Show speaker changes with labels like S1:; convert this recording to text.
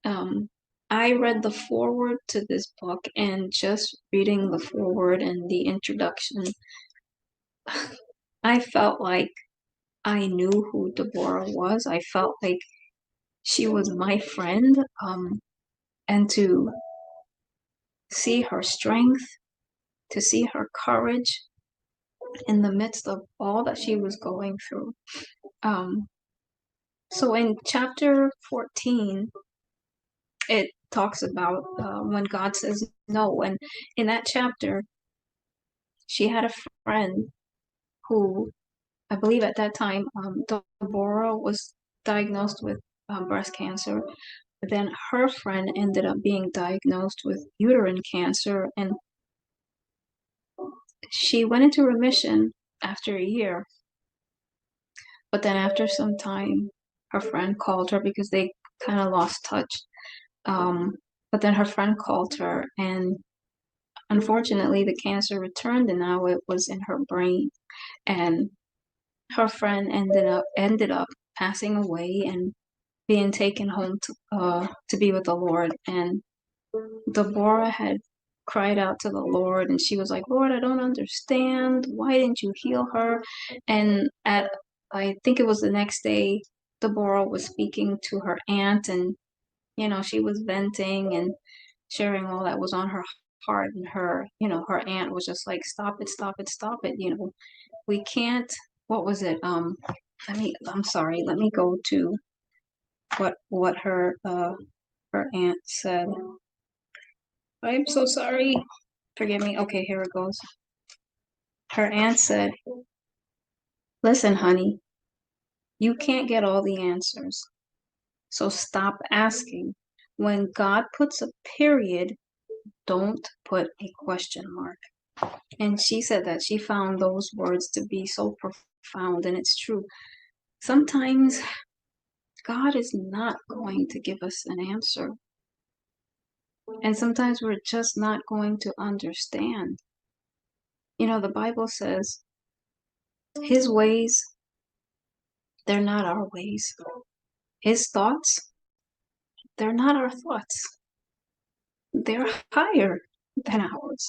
S1: Um, I read the foreword to this book, and just reading the foreword and the introduction, I felt like I knew who Deborah was. I felt like she was my friend. And to see her strength, to see her courage in the midst of all that she was going through. Um, so in chapter 14, it talks about when God says no. And in that chapter, she had a friend who, I believe at that time, Deborah was diagnosed with breast cancer. But then her friend ended up being diagnosed with uterine cancer, and she went into remission after a year. But then after some time, her friend called her because they kind of lost touch. Um, but then her friend called her, and unfortunately, the cancer returned, and now it was in her brain. And her friend ended up passing away and being taken home to be with the Lord. And Deborah had cried out to the Lord, and she was like, Lord, I don't understand. Why didn't you heal her? And at I think it was the next day, Deborah was speaking to her aunt, and she was venting and sharing all that was on her heart. And her aunt was just like, stop it, stop it, stop it. We can't. What was it? I'm sorry. Let me go to what her aunt said. I'm so sorry. Forgive me. Okay, here it goes. Her aunt said, listen, honey, you can't get all the answers. So stop asking. When God puts a period, don't put a question mark. And she said that she found those words to be so profound, and it's true. Sometimes God is not going to give us an answer. And sometimes we're just not going to understand. The Bible says his ways, they're not our ways. His thoughts, they're not our thoughts. They're higher than ours.